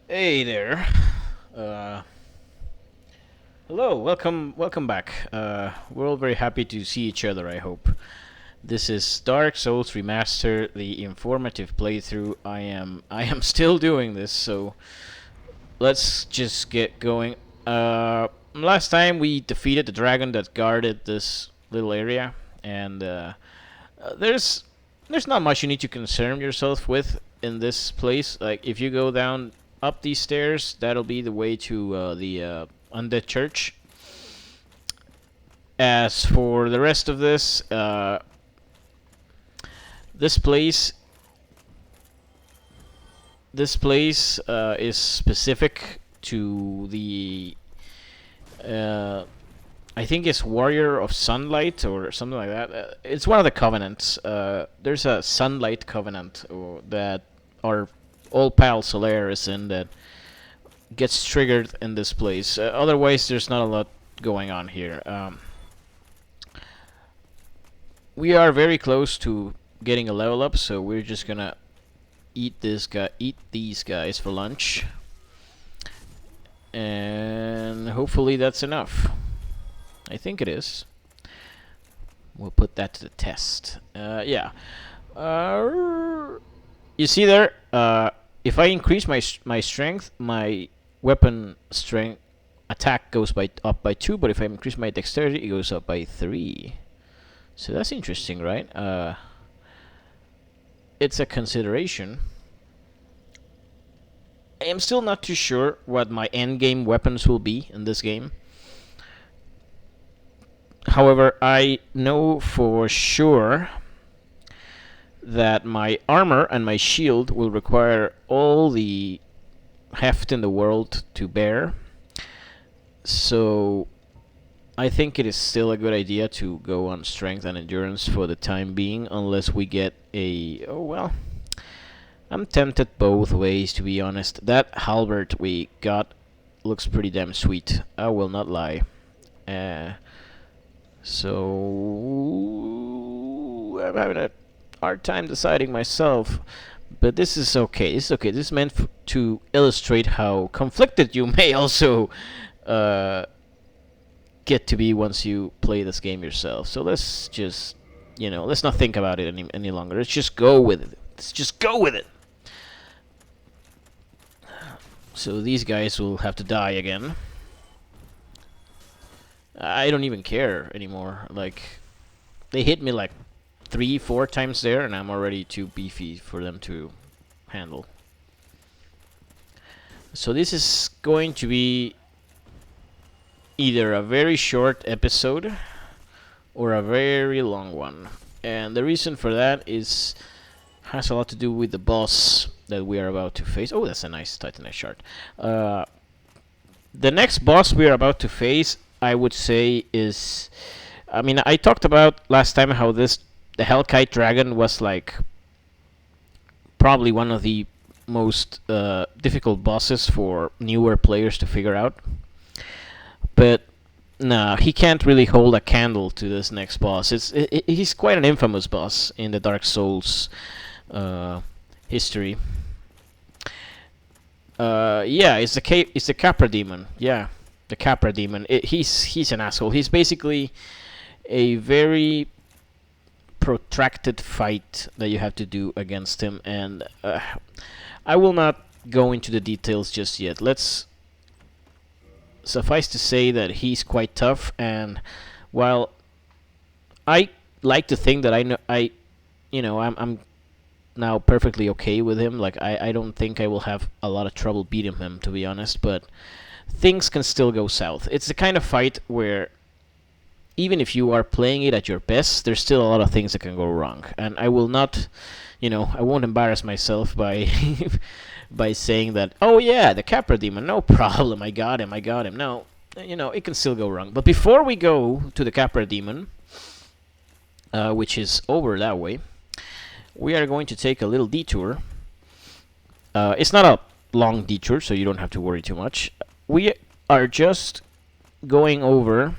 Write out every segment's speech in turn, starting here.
Hey there. Uh, Hello, welcome back. We're all very happy to see each other, I hope. This is Dark Souls Remaster, the informative playthrough. I am still doing this, so let's just get going. Last time we defeated the dragon that guarded this little area, and there's there's not much you need to concern yourself with in this place. Like if you go down up these stairs, that'll be the way to the undead church. As for the rest of this, this place this place is specific to the uh, I think it's Warrior of Sunlight or something like that. It's one of the covenants. There's a Sunlight covenant that our old pal Solaire is in that gets triggered in this place. Otherwise, there's not a lot going on here. We are very close to getting a level up, so we're just gonna eat these guys for lunch, and hopefully that's enough. I think it is. We'll put that to the test. Yeah. You see there? If I increase my strength, my weapon strength attack goes up by 2, but if I increase my dexterity, it goes up by 3. So that's interesting, right? It's a consideration. I am still not too sure what my endgame weapons will be in this game. However, I know for sure that my armor and my shield will require all the heft in the world to bear. So I think it is still a good idea to go on strength and endurance for the time being, unless we get a... Oh, well, I'm tempted both ways, to be honest. That halberd we got looks pretty damn sweet. I will not lie. So I'm having a hard time deciding myself, but this is okay. This is okay. This is meant to illustrate how conflicted you may also get to be once you play this game yourself. So let's just, let's not think about it any longer. Let's just go with it. Let's just go with it. So these guys will have to die again. I don't even care anymore. Like, they hit me like 3-4 times there, and I'm already too beefy for them to handle. So this is going to be either a very short episode or a very long one. And the reason for that has a lot to do with the boss that we are about to face. Oh, that's a nice Titanite shard. The next boss we are about to face, I would say, is... I mean, I talked about last time how the Hellkite Dragon was like probably one of the most difficult bosses for newer players to figure out. But nah, he can't really hold a candle to this next boss. He's quite an infamous boss in the Dark Souls history. Yeah, it's the Capra demon. Yeah, the Capra demon. He's an asshole. He's basically a very protracted fight that you have to do against him, and I will not go into the details just yet. Let's suffice to say that he's quite tough, and while I like to think that I'm now perfectly okay with him. Like, I don't think I will have a lot of trouble beating him, to be honest, but things can still go south. It's the kind of fight where even if you are playing it at your best, there's still a lot of things that can go wrong. And I will not, I won't embarrass myself by by saying that, oh yeah, the Capra demon, no problem, I got him. No, it can still go wrong. But before we go to the Capra demon, which is over that way, we are going to take a little detour. It's not a long detour, so you don't have to worry too much. We are just going over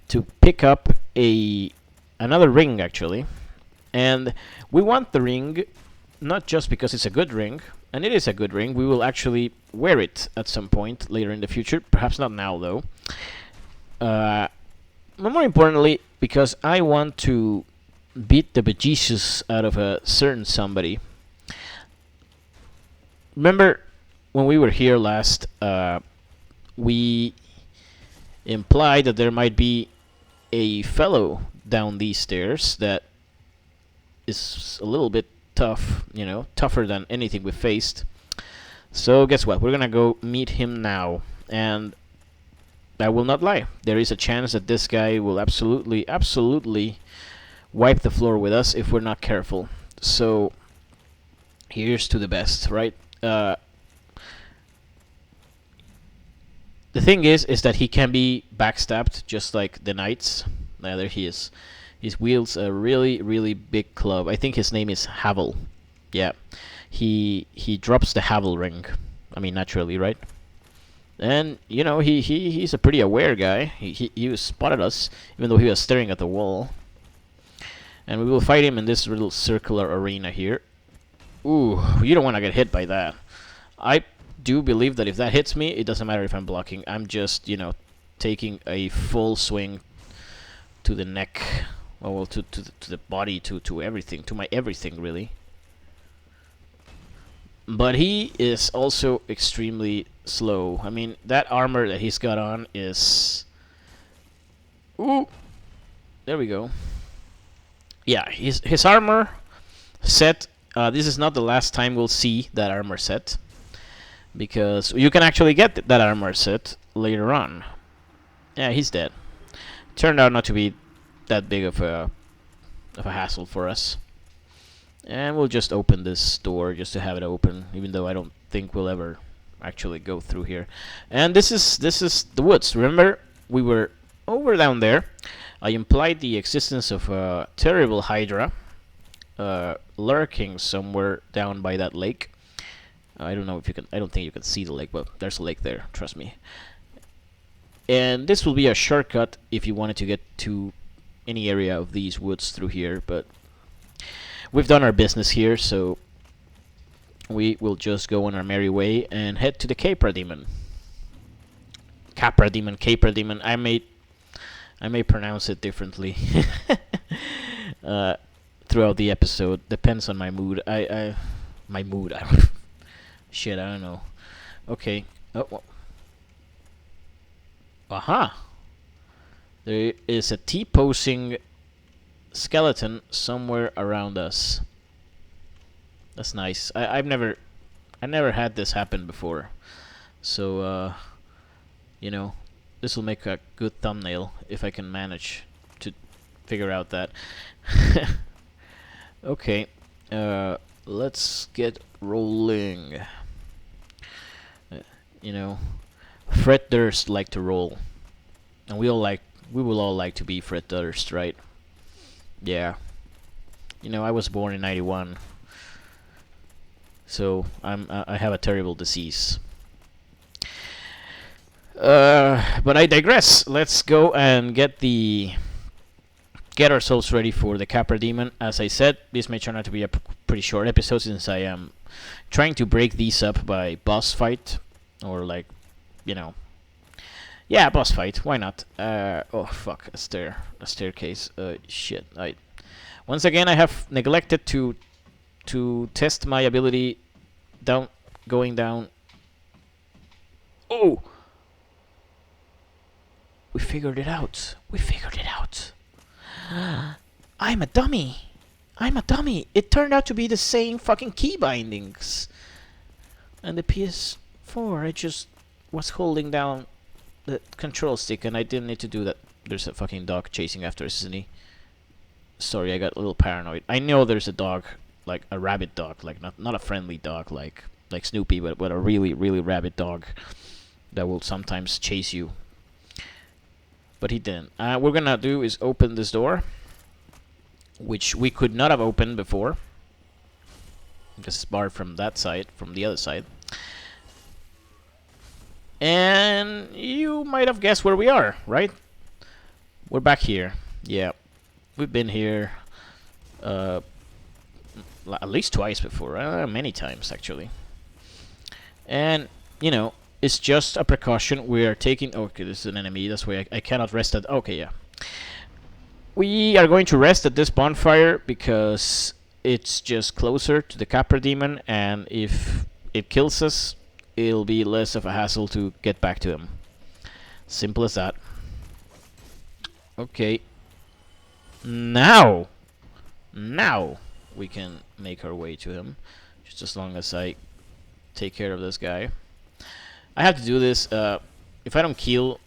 to pick up another ring, actually. And we want the ring not just because it's a good ring, and it is a good ring. We will actually wear it at some point later in the future. Perhaps not now, though. But more importantly, because I want to beat the bejesus out of a certain somebody. Remember when we were here last, we implied that there might be a fellow down these stairs that is a little bit tough, tougher than anything we've faced. So guess what? We're gonna go meet him now, and I will not lie. There is a chance that this guy will absolutely wipe the floor with us if we're not careful. So here's to the best, right? The thing is that he can be backstabbed just like the knights. There he is. He wields a really big club. I think his name is Havel. Yeah, he drops the Havel ring. I mean, naturally, right? And he's a pretty aware guy. He spotted us even though he was staring at the wall. And we will fight him in this little circular arena here. Ooh, you don't want to get hit by that. I do believe that if that hits me, it doesn't matter if I'm blocking. I'm just, taking a full swing to the neck. Well, to the body, to everything, to my everything, really. But he is also extremely slow. I mean, that armor that he's got on is... Ooh! There we go. Yeah, his armor set... this is not the last time we'll see that armor set. Because you can actually get that armor set later on. Yeah, he's dead. Turned out not to be that big of a hassle for us. And we'll just open this door just to have it open, even though I don't think we'll ever actually go through here. And this is the woods. Remember, we were over down there. I implied the existence of a terrible hydra lurking somewhere down by that lake. I don't know if you can. I don't think you can see the lake, but there's a lake there. Trust me. And this will be a shortcut if you wanted to get to any area of these woods through here, but we've done our business here, so we will just go on our merry way and head to the Capra demon. Capra demon, Capra demon. I may pronounce it differently throughout the episode. Depends on my mood. My mood. Shit, I don't know. Okay. Oh. Aha. There is a T-posing skeleton somewhere around us. That's nice. I never had this happen before. So this will make a good thumbnail if I can manage to figure out that. Okay. Let's get rolling. Fred Durst like to roll. And we will all like to be Fred Durst, right? Yeah. I was born in 91. So I have a terrible disease. But I digress. Let's go and get ourselves ready for the Capra demon. As I said, this may turn out to be a pretty short episode since I am trying to break these up by boss fight or yeah, boss fight. Why not? Oh fuck, a staircase. Shit. Once again I have neglected to test my ability going down. Oh! We figured it out. I'm a dummy. It turned out to be the same fucking key bindings. And the PS4, I just was holding down the control stick and I didn't need to do that. There's a fucking dog chasing after us, isn't he? Sorry, I got a little paranoid. I know there's a dog, like a rabid dog, like not a friendly dog like Snoopy, but a really rabid dog that will sometimes chase you. But he didn't. What we're gonna do is open this door, which we could not have opened before. This is barred from that side, from the other side. And you might have guessed where we are, right? We're back here. Yeah. We've been here at least twice before. Many times, actually. And, you know, it's just a precaution. We are taking... Okay, this is an enemy. That's why I cannot rest at... Okay, yeah. We are going to rest at this bonfire because it's just closer to the Capra demon, and if it kills us, it'll be less of a hassle to get back to him. Simple as that. Okay. Now we can make our way to him. Just as long as I take care of this guy. I have to do this. If I don't kill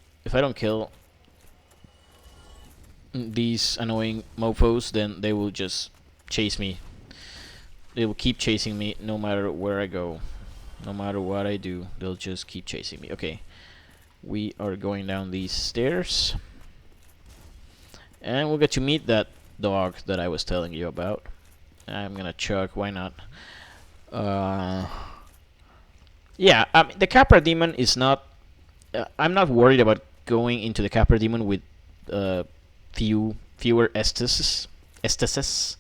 these annoying mofos, then they will just chase me. They will keep chasing me no matter where I go. No matter what I do, they'll just keep chasing me. Okay. We are going down these stairs. And we'll get to meet that dog that I was telling you about. I'm gonna chug, why not? Yeah, the Capra demon is not... I'm not worried about going into the Capra demon with fewer estasis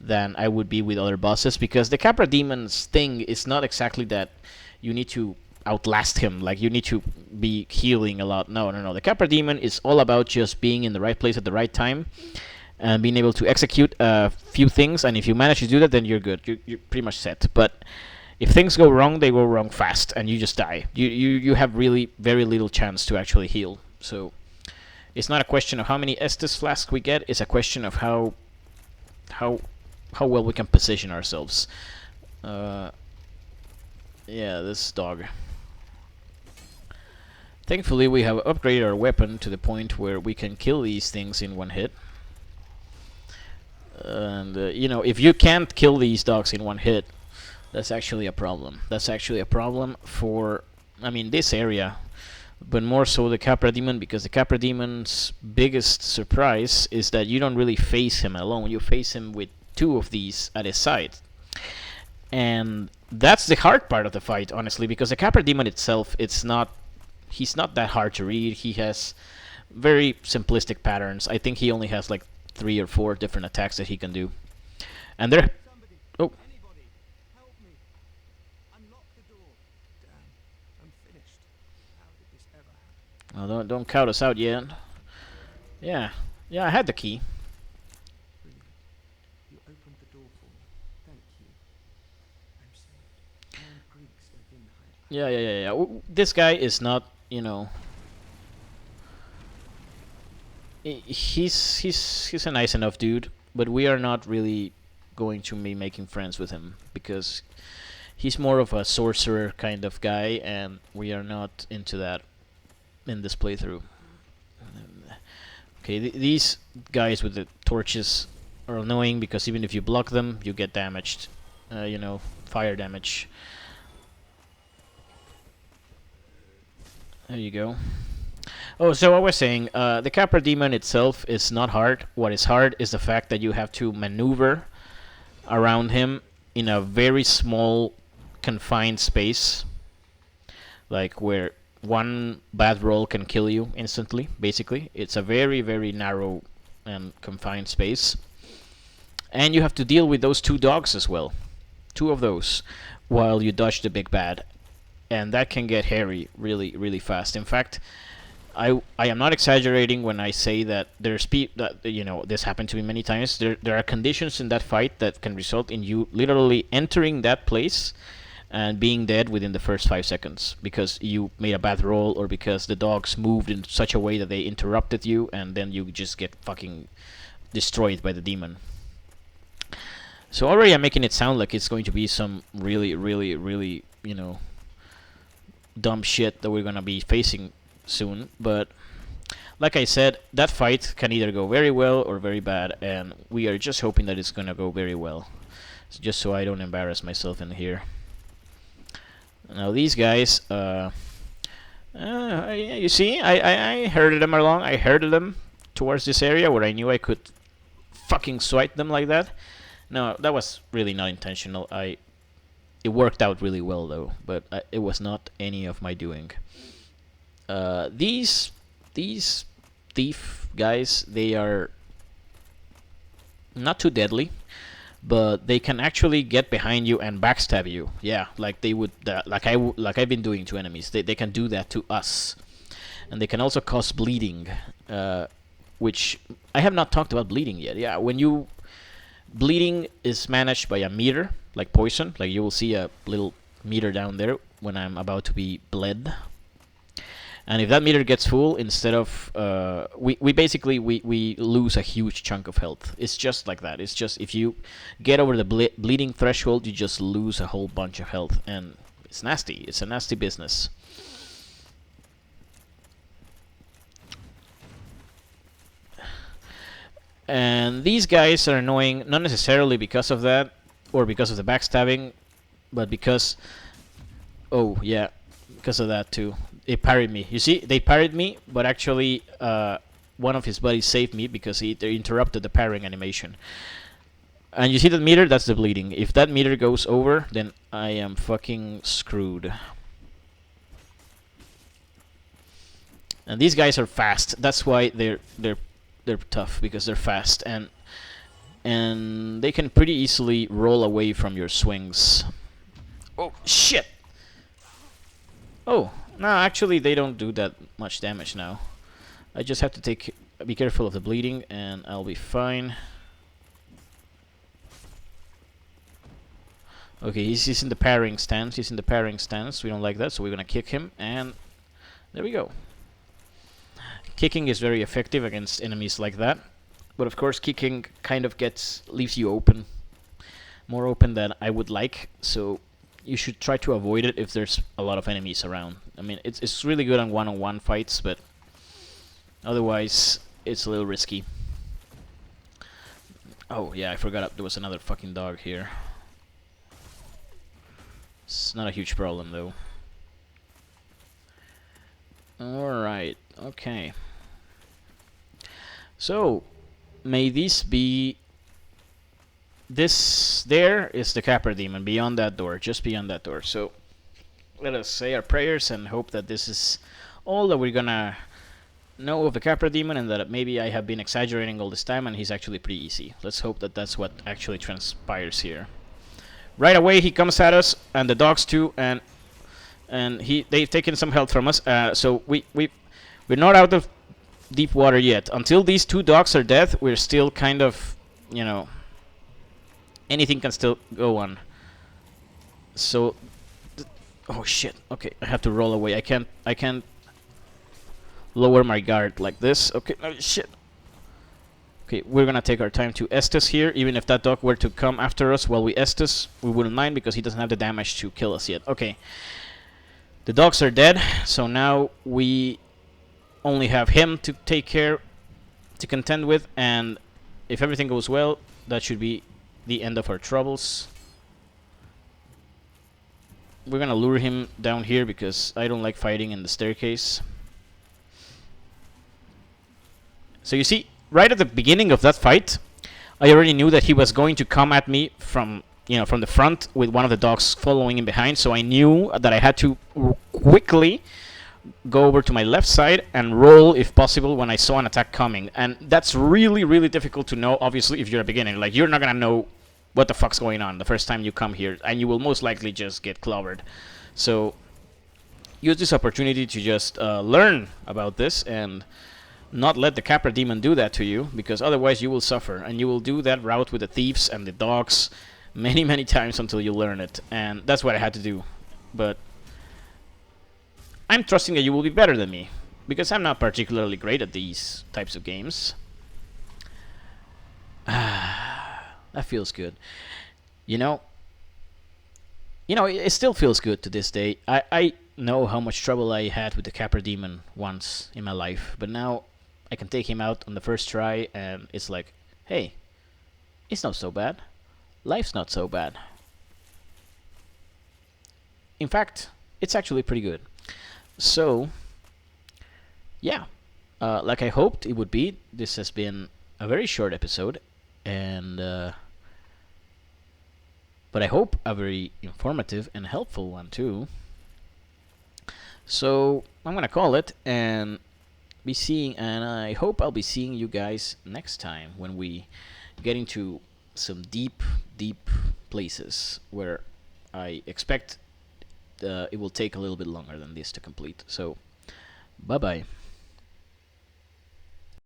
than I would be with other bosses, because the Capra demon's thing is not exactly that you need to outlast him, like you need to be healing a lot. No. The Capra demon is all about just being in the right place at the right time and being able to execute a few things, and if you manage to do that, then you're good. You're pretty much set. But if things go wrong, they go wrong fast, and you just die. You have really very little chance to actually heal. So it's not a question of how many Estus flasks we get. It's a question of how well we can position ourselves. Yeah, this dog. Thankfully, we have upgraded our weapon to the point where we can kill these things in one hit. And you know, if you can't kill these dogs in one hit, that's actually a problem. That's actually a problem for, I mean, this area, but more so the Capra demon, because the Capra demon's biggest surprise is that you don't really face him alone. You face him with two of these at his side. And that's the hard part of the fight, honestly, because the Capra demon itself, he's not that hard to read. He has very simplistic patterns. I think he only has like 3 or 4 different attacks that he can do. And they're... Oh. Well, don't count us out yet. Yeah, I had the key. You opened the door for me. Thank you. I'm saved. Greeks within Yeah. This guy is not, you know... He's a nice enough dude, but we are not really going to be making friends with him, because he's more of a sorcerer kind of guy, and we are not into that in this playthrough. Okay, these guys with the torches are annoying, because even if you block them, you get damaged. You know, fire damage. There you go. Oh, so I was saying, the Capra demon itself is not hard. What is hard is the fact that you have to maneuver around him in a very small, confined space. Like, where one bad roll can kill you instantly, basically. It's a very, very narrow and confined space. And you have to deal with those 2 dogs as well. 2 of those, while you dodge the big bad. And that can get hairy really, really fast. In fact, I am not exaggerating when I say that this happened to me many times. There are conditions in that fight that can result in you literally entering that place and being dead within the first 5 seconds, because you made a bad roll, or because the dogs moved in such a way that they interrupted you, and then you just get fucking destroyed by the demon. So already I'm making it sound like it's going to be some really, really, really, you know, dumb shit that we're gonna be facing soon, but like I said, that fight can either go very well or very bad, and we are just hoping that it's gonna go very well, just so I don't embarrass myself in here. Now these guys, you see, I herded them along. I herded them towards this area where I knew I could fucking swipe them like that. No, that was really not intentional. It worked out really well though, but it was not any of my doing. These thief guys, they are not too deadly, but they can actually get behind you and backstab you. Yeah, like they would, like I've been doing to enemies. They can do that to us, and they can also cause bleeding, which I have not talked about bleeding yet. Yeah, when you bleeding is managed by a meter, like poison. Like you will see a little meter down there when I'm about to be bled. And if that meter gets full, instead of we basically we lose a huge chunk of health. It's just like that. It's just if you get over the bleeding threshold, you just lose a whole bunch of health, and it's nasty. It's a nasty business. And these guys are annoying, not necessarily because of that or because of the backstabbing, but because, oh yeah, because of that too. They parried me. You see, they parried me, but actually one of his buddies saved me because they interrupted the parrying animation. And you see that meter? That's the bleeding. If that meter goes over, then I am fucking screwed. And these guys are fast. That's why they're tough, because they're fast, and they can pretty easily roll away from your swings. Oh shit! Oh. No, actually, they don't do that much damage now. I just have to be careful of the bleeding, and I'll be fine. Okay, he's in the parrying stance. He's in the parrying stance. We don't like that, so we're gonna kick him, and there we go. Kicking is very effective against enemies like that, but of course, kicking kind of leaves you open, more open than I would like. So you should try to avoid it if there's a lot of enemies around. I mean, it's really good on one-on-one fights, but otherwise it's a little risky. Oh yeah, I forgot there was another fucking dog here. It's not a huge problem though. Alright, okay. So, may this be... This there is the Capra demon, beyond that door, just beyond that door. So, let us say our prayers and hope that this is all that we're gonna know of the Capra demon, and that maybe I have been exaggerating all this time and he's actually pretty easy. Let's hope that that's what actually transpires here. Right away he comes at us, and the dogs too, and they've taken some health from us. So we're not out of deep water yet. Until these two dogs are dead, we're still kind of, you know, anything can still go on. So, oh shit. Okay, I have to roll away. I can't lower my guard like this. Okay, no shit. Okay, we're gonna take our time to Estes here. Even if that dog were to come after us while we Estes, we wouldn't mind because he doesn't have the damage to kill us yet. Okay. The dogs are dead, so now we only have him to contend with, and if everything goes well, that should be the end of our troubles. We're gonna lure him down here because I don't like fighting in the staircase. So you see, right at the beginning of that fight, I already knew that he was going to come at me from the front with one of the dogs following him behind, so I knew that I had to quickly go over to my left side and roll if possible when I saw an attack coming. And that's really, really difficult to know, obviously, if you're a beginner. Like, you're not gonna know what the fuck's going on the first time you come here, and you will most likely just get clobbered. So use this opportunity to just learn about this and not let the Capra demon do that to you, because otherwise you will suffer, and you will do that route with the thieves and the dogs many, many times until you learn it. And that's what I had to do. But I'm trusting that you will be better than me, because I'm not particularly great at these types of games. That feels good. You know, it still feels good to this day. I know how much trouble I had with the Capra demon once in my life, but now I can take him out on the first try, and it's like, hey, it's not so bad. Life's not so bad. In fact, it's actually pretty good. So, yeah, like I hoped it would be, this has been a very short episode, and but I hope a very informative and helpful one too. So I'm gonna call it and I hope I'll be seeing you guys next time when we get into some deep, deep places where I expect it will take a little bit longer than this to complete. So, bye bye.